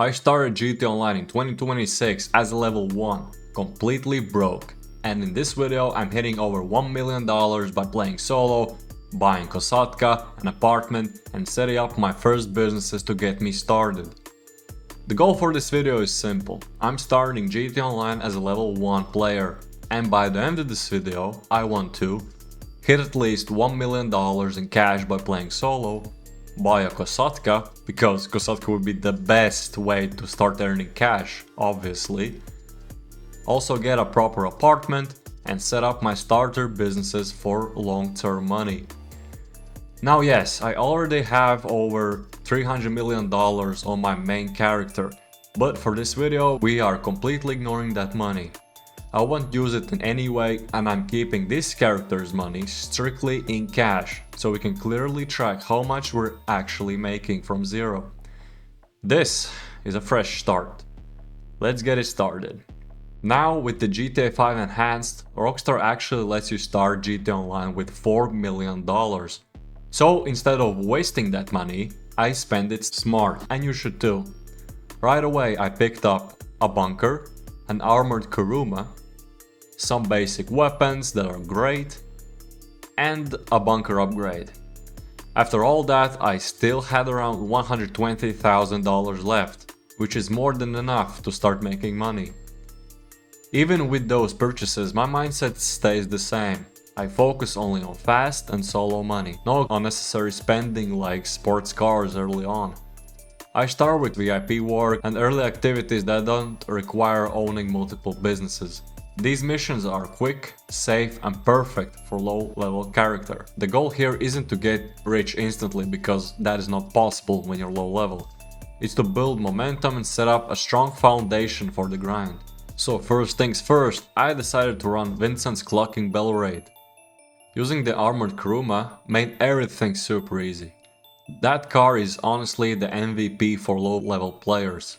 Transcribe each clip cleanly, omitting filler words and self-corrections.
I started GTA Online in 2026 as a level 1, completely broke. And in this video I'm hitting over $1 million by playing solo, buying Kosatka, an apartment, and setting up my first businesses to get me started. The goal for this video is simple. I'm starting GTA Online as a level 1 player, and by the end of this video I want to hit at least $1 million in cash by playing solo, buy a Kosatka, because Kosatka would be the best way to start earning cash, obviously. Also get a proper apartment and set up my starter businesses for long-term money. Now yes, I already have over $300 million on my main character, but for this video we are completely ignoring that money. I won't use it in any way, and I'm keeping this character's money strictly in cash, so we can clearly track how much we're actually making from zero. This is a fresh start. Let's get it started. Now with the GTA 5 Enhanced, Rockstar actually lets you start GTA Online with $4 million. So instead of wasting that money, I spend it smart, and you should too. Right away I picked up a bunker, an armored Kuruma, some basic weapons that are great, and a bunker upgrade. After all that, I still had around $120,000 left, which is more than enough to start making money. Even with those purchases, my mindset stays the same. I focus only on fast and solo money, no unnecessary spending like sports cars early on. I start with VIP work and early activities that don't require owning multiple businesses. These missions are quick, safe, and perfect for low-level character. The goal here isn't to get rich instantly, because that is not possible when you're low level. It's to build momentum and set up a strong foundation for the grind. So first things first, I decided to run Vincent's Cluckin Bell Raid. Using the armored Kuruma made everything super easy. That car is honestly the MVP for low-level players,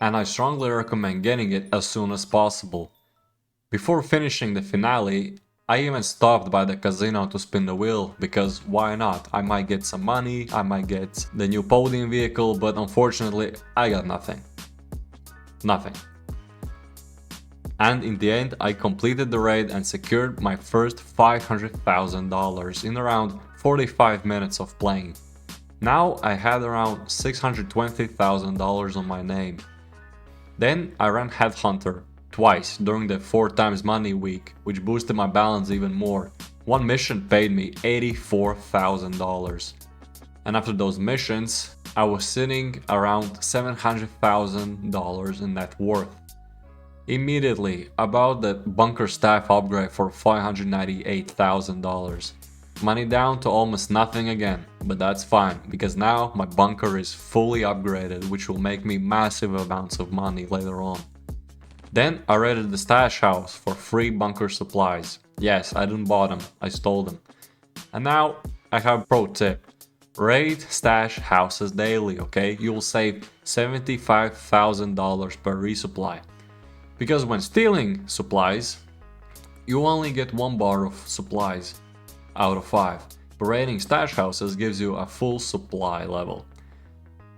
and I strongly recommend getting it as soon as possible. Before finishing the finale, I even stopped by the casino to spin the wheel, because why not? I might get some money, I might get the new podium vehicle, but unfortunately I got nothing. Nothing. And in the end I completed the raid and secured my first $500,000 in around 45 minutes of playing. Now I had around $620,000 on my name. Then I ran Headhunter twice during the 4 times money week, which boosted my balance even more. One mission paid me $84,000. And after those missions, I was sitting around $700,000 in net worth. Immediately, about the bunker staff upgrade for $598,000. Money down to almost nothing again, but that's fine, because now my bunker is fully upgraded, which will make me massive amounts of money later on. Then I raided the stash house for free bunker supplies. Yes, I didn't buy them, I stole them. And now I have a pro tip. Raid stash houses daily, okay? You will save $75,000 per resupply. Because when stealing supplies, you only get 1 bar of supplies out of 5. But raiding stash houses gives you a full supply level.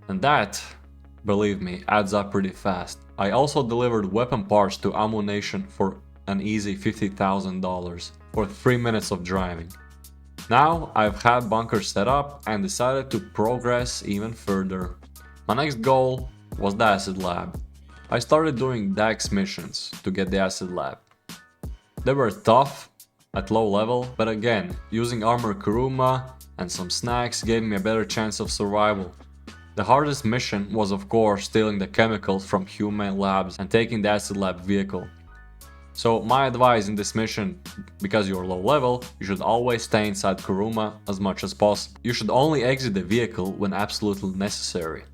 And that, believe me, adds up pretty fast. I also delivered weapon parts to ammunition for an easy $50,000 for 3 minutes of driving. Now I've had bunkers set up and decided to progress even further. My next goal was the acid lab. I started doing DAX missions to get the acid lab. They were tough at low level, but again, using armor Kuruma and some snacks gave me a better chance of survival. The hardest mission was of course stealing the chemicals from human labs and taking the acid lab vehicle. So my advice in this mission, because you're low level, you should always stay inside Kuruma as much as possible. You should only exit the vehicle when absolutely necessary.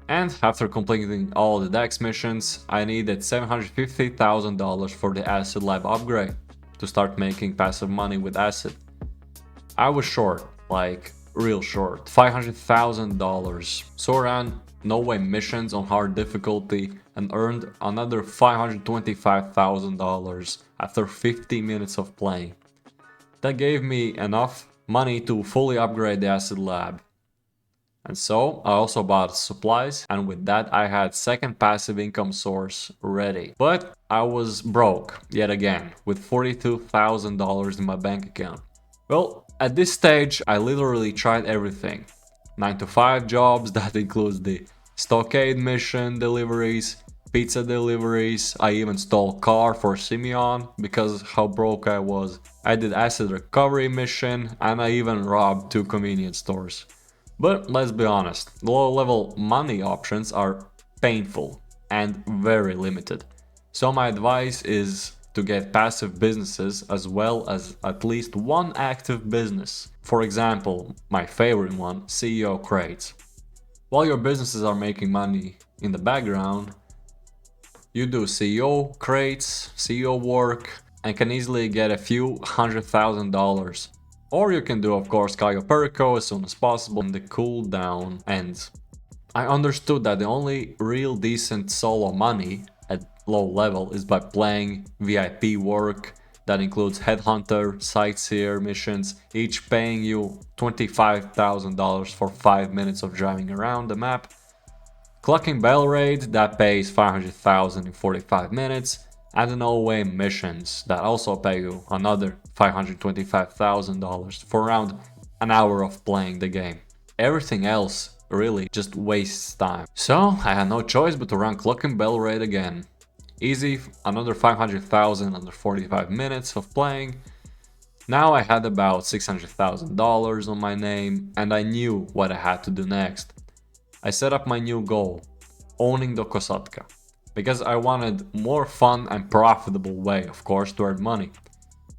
And after completing all the DAX missions, I needed $750,000 for the acid lab upgrade to start making passive money with acid. I was short, like real short, $500,000. So ran KnoWay missions on hard difficulty and earned another $525,000 after 50 minutes of playing. That gave me enough money to fully upgrade the acid lab. And so I also bought supplies, and with that I had second passive income source ready. But I was broke yet again with $42,000 in my bank account. Well, at this stage I literally tried everything. 9 to 5 jobs, that includes the stockade mission deliveries, pizza deliveries. I even stole a car for Simeon because how broke I was. I did acid recovery mission, and I even robbed 2 convenience stores. But let's be honest, low level money options are painful and very limited. So my advice is to get passive businesses as well as at least one active business. For example, my favorite one, CEO crates. While your businesses are making money in the background, you do CEO crates, CEO work, and can easily get a few $100,000. Or you can do, of course, Cayo Perico as soon as possible when the cooldown ends. I understood that the only real decent solo money at low level is by playing VIP work that includes Headhunter, Sightseer missions, each paying you $25,000 for 5 minutes of driving around the map. Cluckin Bell Raid that pays $500,000 in 45 minutes, and the KnoWay missions that also pay you another $525,000 for around an hour of playing the game. Everything else really just wastes time. So I had no choice but to run Cluckin Bell Raid again. Easy, another $500,000 under 45 minutes of playing. Now I had about $600,000 on my name, and I knew what I had to do next. I set up my new goal, owning the Kosatka, because I wanted more fun and profitable way, of course, to earn money.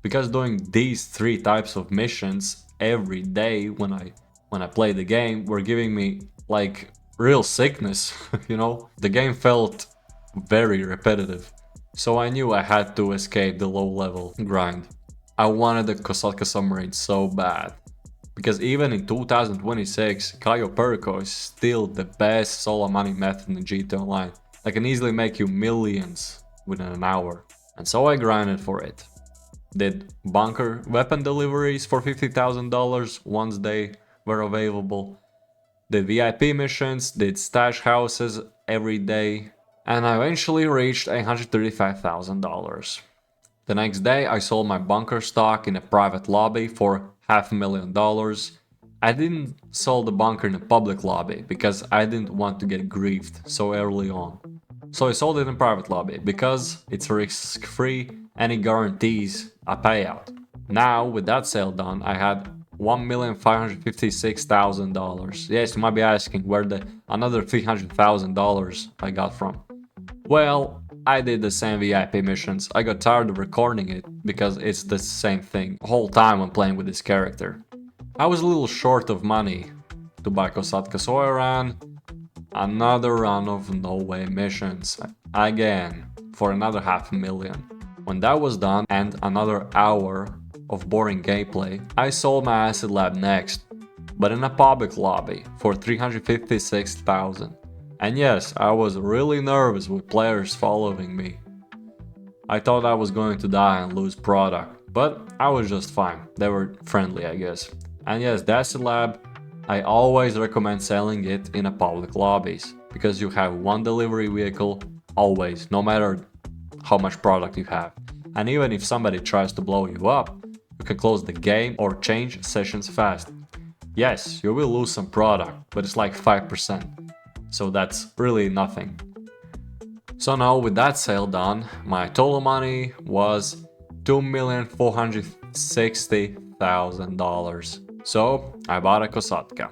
Because doing these 3 types of missions every day when I play the game were giving me like real sickness, you know? The game felt very repetitive. So I knew I had to escape the low level grind. I wanted the Kosatka submarine so bad. Because even in 2026, Cayo Perico is still the best solo money method in GTA Online. I can easily make you millions within an hour. And so I grinded for it. Did bunker weapon deliveries for $50,000 once they were available. Did VIP missions, did stash houses every day. And I eventually reached $135,000. The next day I sold my bunker stock in a private lobby for $500,000. I didn't sell the bunker in a public lobby because I didn't want to get griefed so early on. So I sold it in a private lobby because it's risk free and it guarantees a payout. Now with that sale done I had $1,556,000. Yes, you might be asking where the another $300,000 I got from. Well, I did the same VIP missions. I got tired of recording it because it's the same thing the whole time I'm playing with this character. I was a little short of money to buy Kosatka, so I ran another run of KnoWay missions again for another $500,000. When that was done and another hour of boring gameplay, I sold my acid lab next, but in a public lobby for $356,000. And yes, I was really nervous with players following me. I thought I was going to die and lose product, but I was just fine. They were friendly, I guess. And yes, the acid lab, I always recommend selling it in a public lobbies, because you have one delivery vehicle always, no matter how much product you have. And even if somebody tries to blow you up, you can close the game or change sessions fast. Yes, you will lose some product, but it's like 5%. So that's really nothing. So now with that sale done, my total money was $2,460,000. So I bought a Kosatka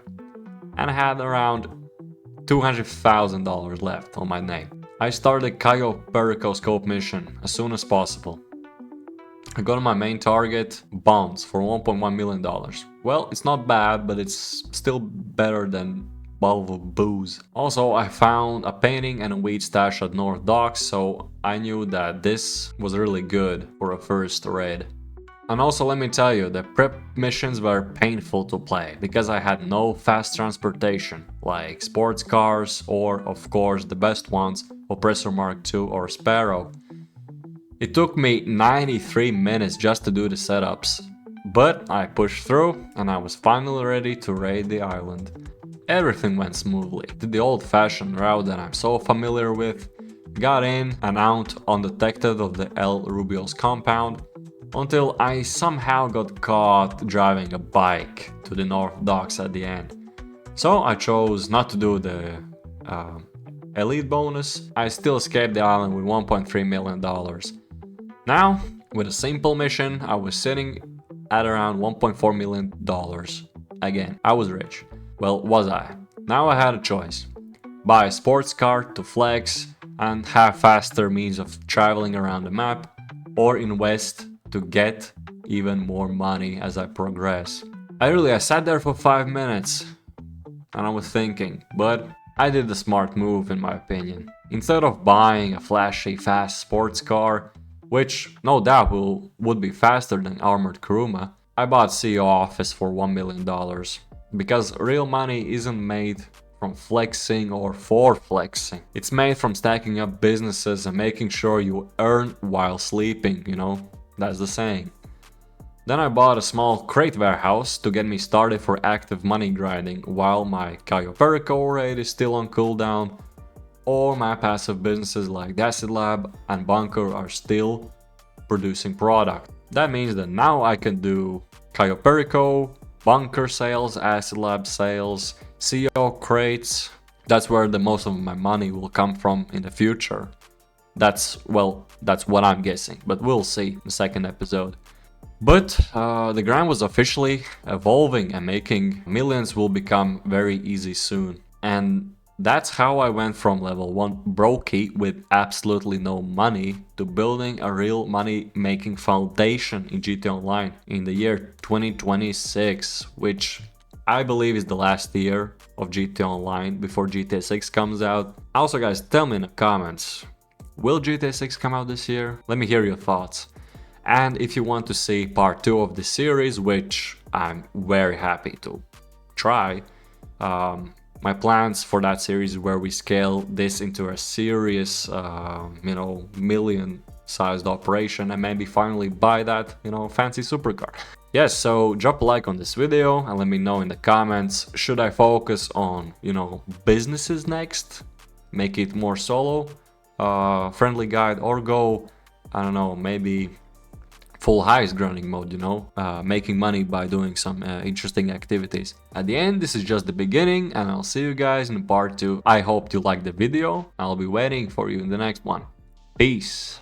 and I had around $200,000 left on my name. I started Cayo Perico scope mission as soon as possible. I got my main target, bonds, for $1.1 million. Well, it's not bad, but it's still better than bottle of booze. Also, I found a painting and a weed stash at North Docks, so I knew that this was really good for a first raid. And also let me tell you, the prep missions were painful to play, because I had no fast transportation, like sports cars or, of course, the best ones, Oppressor Mark II or Sparrow. It took me 93 minutes just to do the setups, but I pushed through and I was finally ready to raid the island. everything went smoothly. Did the old-fashioned route that I'm so familiar with, got in and out undetected of the El Rubio's compound, until I somehow got caught driving a bike to the North Docks at the end. So I chose not to do the elite bonus. I still escaped the island with $1.3 million. Now, with a simple mission, I was sitting at around $1.4 million. Again, I was rich. Well, was I? Now I had a choice. Buy a sports car to flex and have faster means of traveling around the map, or invest to get even more money as I progress. I sat there for 5 minutes and I was thinking, but I did the smart move in my opinion. Instead of buying a flashy fast sports car, which no doubt would be faster than armored Kuruma, I bought CEO Office for $1 million. Because real money isn't made from flexing or for flexing. It's made from stacking up businesses and making sure you earn while sleeping, you know? That's the saying. Then I bought a small crate warehouse to get me started for active money grinding while my Cayo Perico raid is still on cooldown, or my passive businesses like the Acid Lab and Bunker are still producing product. That means that now I can do Cayo Perico, Bunker sales, Acid Lab sales, CEO crates. That's where the most of my money will come from in the future. That's what I'm guessing, but we'll see in the second episode. But the grind was officially evolving and making millions will become very easy soon. And that's how I went from level 1 brokey with absolutely no money to building a real money making foundation in GTA Online in the year 2026, which I believe is the last year of GTA Online before GTA 6 comes out. Also guys, tell me in the comments, will GTA 6 come out this year? Let me hear your thoughts. And if you want to see part 2 of the series, which I'm very happy to try, my plans for that series where we scale this into a serious, million-sized operation and maybe finally buy that, fancy supercar. Yes, so drop a like on this video and let me know in the comments, should I focus on, businesses next? Make it more solo, friendly guide, or go, I don't know, maybe full heist grinding mode, making money by doing some interesting activities. At the end, this is just the beginning and I'll see you guys in part 2. I hope you liked the video. I'll be waiting for you in the next one. Peace.